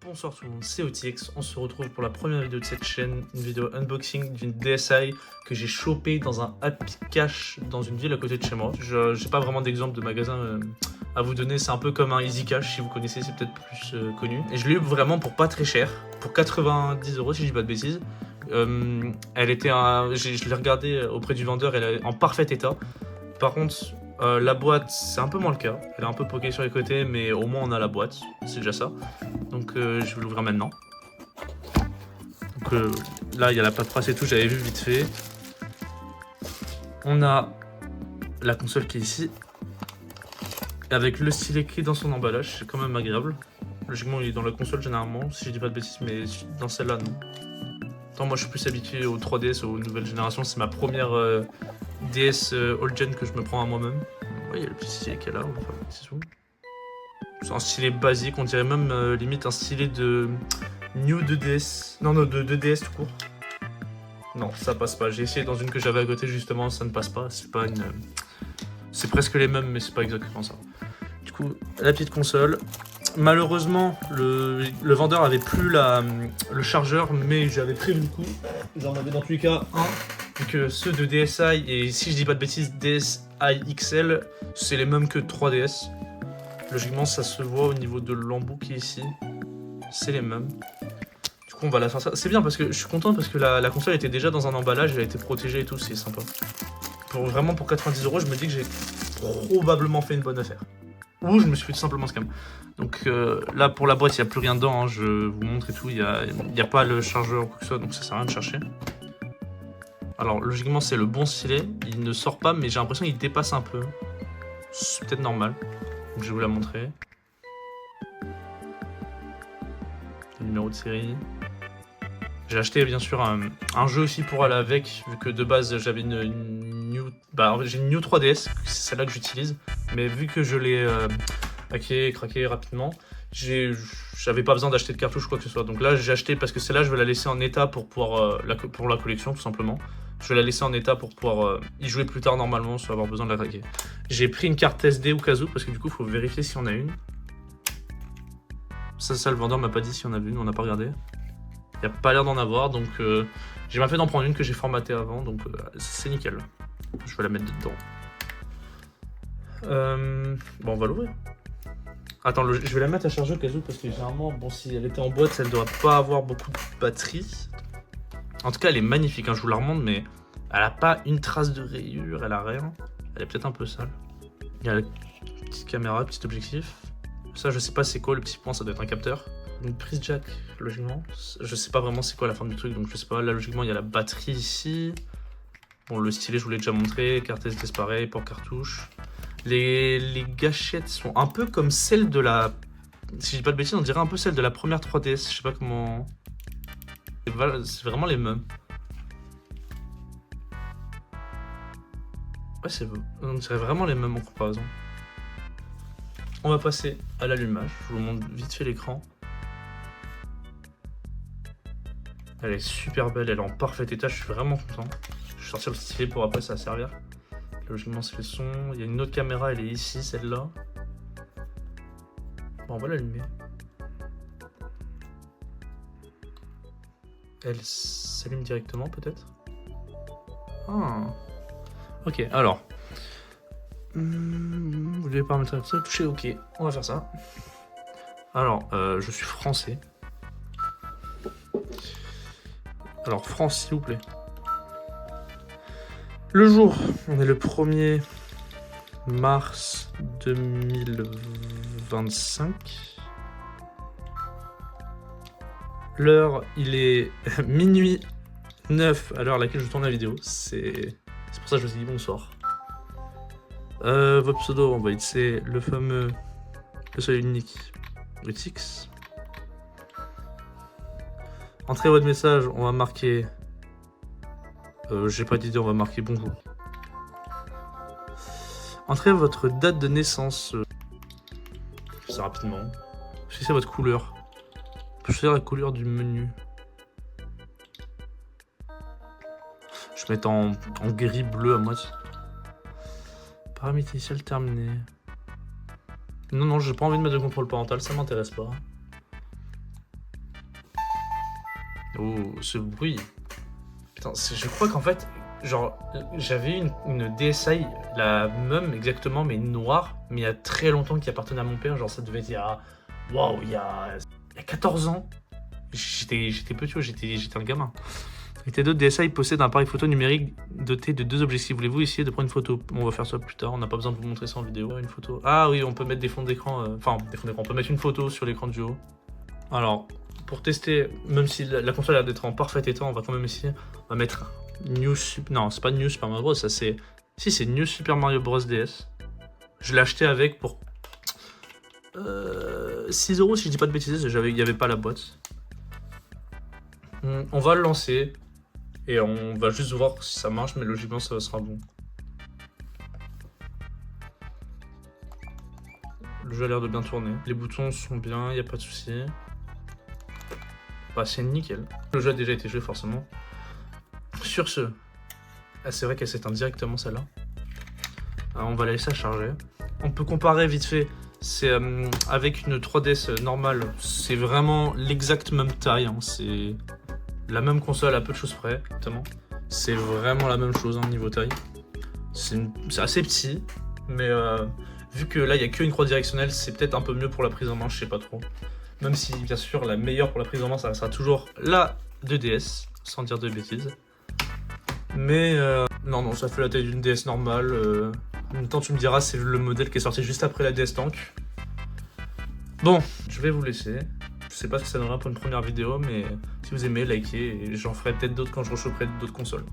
Bonsoir tout le monde, c'est OTX, on se retrouve pour la première vidéo de cette chaîne, une vidéo unboxing d'une DSi que j'ai chopée dans un Happy Cash dans une ville à côté de chez moi. Je n'ai pas vraiment d'exemple de magasin à vous donner, c'est un peu comme un Easy Cash, si vous connaissez c'est peut-être plus connu. Et je l'ai eu vraiment pour pas très cher, pour 90 € si je dis pas de bêtises. Elle était, je l'ai regardée auprès du vendeur, elle est en parfait état. Par contre, la boîte, c'est un peu moins le cas. Elle est un peu poquée sur les côtés, mais au moins on a la boîte. C'est déjà ça. Donc je vais l'ouvrir maintenant. Donc là, il y a la paperasse et tout, j'avais vu vite fait. On a la console qui est ici. Avec le stylet qui est dans son emballage, c'est quand même agréable. Logiquement, il est dans la console généralement, si je dis pas de bêtises, mais dans celle-là, non. Attends, moi je suis plus habitué aux 3DS, aux nouvelles générations. C'est ma première DS old-gen que je me prends à moi-même. Ouais, il y a le petit stylet qui est là, on va faire un petit zoom. C'est un stylet basique, on dirait même limite un stylet de New 2DS. Non, de 2DS tout court. Non, ça passe pas. J'ai essayé dans une que j'avais à côté justement, ça ne passe pas. C'est pas une. C'est presque les mêmes, mais c'est pas exactement ça. Du coup, la petite console. Malheureusement, le vendeur avait plus le chargeur, mais j'avais prévu le coup. J'en avais dans tous les cas un. Vu que ceux de DSi, et si je dis pas de bêtises, DSi XL, c'est les mêmes que 3DS. Logiquement, ça se voit au niveau de l'embout qui est ici. C'est les mêmes. Du coup, on va la sortir. C'est bien parce que je suis content parce que la console était déjà dans un emballage, elle a été protégée et tout, c'est sympa. Vraiment pour 90 €, je me dis que j'ai probablement fait une bonne affaire. Ou je me suis fait tout simplement scam. Donc là, pour la boîte, il n'y a plus rien dedans. Hein, je vous montre et tout. Il n'y a pas le chargeur ou quoi que ce soit, donc ça sert à rien de chercher. Alors, logiquement, c'est le bon stylet. Il ne sort pas, mais j'ai l'impression qu'il dépasse un peu. C'est peut-être normal. Donc, je vais vous la montrer. Le numéro de série. J'ai acheté, bien sûr, un jeu aussi pour aller avec, vu que de base, j'avais une New... j'ai une New 3DS, c'est celle-là que j'utilise. Mais vu que je l'ai hacké et craqué rapidement, j'avais pas besoin d'acheter de cartouche ou quoi que ce soit. Donc là, j'ai acheté parce que celle-là, je vais la laisser en état pour pouvoir pour la collection, tout simplement. Je vais la laisser en état pour pouvoir y jouer plus tard normalement, sans avoir besoin de la craquer. J'ai pris une carte SD au cas où, parce que du coup, il faut vérifier si on a une. Ça, le vendeur m'a pas dit si on avait une, on n'a pas regardé. Il n'y a pas l'air d'en avoir, donc j'ai bien fait d'en prendre une que j'ai formatée avant, donc c'est nickel. Je vais la mettre dedans. Bon, on va l'ouvrir. Attends, je vais la mettre à charger au cas où, parce que généralement, bon, si elle était en boîte, elle ne doit pas avoir beaucoup de batterie. En tout cas, elle est magnifique, hein, je vous la remonte, mais elle a pas une trace de rayure, elle a rien. Elle est peut-être un peu sale. Il y a la petite caméra, petit objectif. Ça, je sais pas c'est quoi, le petit point, ça doit être un capteur. Une prise jack, logiquement. Je sais pas vraiment c'est quoi la forme du truc, donc je sais pas. Là, logiquement, il y a la batterie ici. Bon, le stylet, je vous l'ai déjà montré. Carte SD, c'est pareil, port cartouche. Les gâchettes sont un peu comme celles de la... Si je dis pas de bêtises, on dirait un peu celle de la première 3DS. Je sais pas comment... C'est vraiment les mêmes. Ouais, c'est beau. On dirait vraiment les mêmes en comparaison. On va passer à l'allumage. Je vous montre vite fait l'écran. Elle est super belle, elle est en parfait état, je suis vraiment content. Je vais sortir le stylet pour après ça va servir. Logiquement c'est le son. Il y a une autre caméra, elle est ici, celle-là. Bon, on va l'allumer. Elle s'allume directement peut-être. Ah. Ok, alors. Vous voulez pas mettre ça, toucher, ok, on va faire ça. Alors, je suis français. Alors, France, s'il vous plaît. Le jour, on est le 1er mars 2025. L'heure, il est minuit 9 à l'heure à laquelle je tourne la vidéo. C'est pour ça que je vous ai dit bonsoir. Votre pseudo, on va utiliser le fameux, le seul unique, OTX. Entrez votre message, on va marquer... j'ai pas d'idée, on va marquer bonjour. Entrez votre date de naissance. Je fais ça rapidement. Choisissez votre couleur. Choisir la couleur du menu. Je vais mettre en gris bleu à moitié. Paramètres initial terminé. Non, j'ai pas envie de mettre de contrôle parental, ça m'intéresse pas. Oh, ce bruit. Putain, je crois qu'en fait, genre, j'avais une DSi, la même exactement, mais noire, mais il y a très longtemps qui appartenait à mon père. Genre, ça devait être waouh, il y a 14 ans. J'étais petit, j'étais un gamin. Et T2 DSi possède un appareil photo numérique doté de 2 objectifs. Voulez-vous essayer de prendre une photo? On va faire ça plus tard, on n'a pas besoin de vous montrer ça en vidéo. Une photo. Ah oui, on peut mettre des fonds d'écran. Enfin, des fonds d'écran. On peut mettre une photo sur l'écran du haut. Alors, pour tester, même si la console a l'air d'être en parfait état, on va quand même essayer. On va mettre Non, c'est pas New Super Mario Bros. Ça c'est. Si, c'est New Super Mario Bros. DS. Je l'ai acheté avec pour 6 € si je dis pas de bêtises. Il n'y avait pas la boîte. On va le lancer. Et on va juste voir si ça marche, mais logiquement ça sera bon. Le jeu a l'air de bien tourner. Les boutons sont bien, il n'y a pas de souci. Bah, c'est nickel. Le jeu a déjà été joué forcément. Sur ce, c'est vrai qu'elle s'éteint directement celle-là. On va la laisser à charger. On peut comparer vite fait. C'est avec une 3DS normale, c'est vraiment l'exacte même taille. Hein. C'est la même console à peu de choses près, notamment. C'est vraiment la même chose niveau taille. C'est assez petit, mais vu que là il n'y a qu'une croix directionnelle, c'est peut-être un peu mieux pour la prise en main, je sais pas trop. Même si bien sûr la meilleure pour la prise en main, ça sera toujours la 2DS, sans dire de bêtises. Mais non, ça fait la taille d'une DS normale. En même temps, tu me diras, c'est le modèle qui est sorti juste après la DS Tank. Bon, je vais vous laisser. Je sais pas ce que ça donnera pour une première vidéo, mais si vous aimez, likez et j'en ferai peut-être d'autres quand je rechoperai d'autres consoles.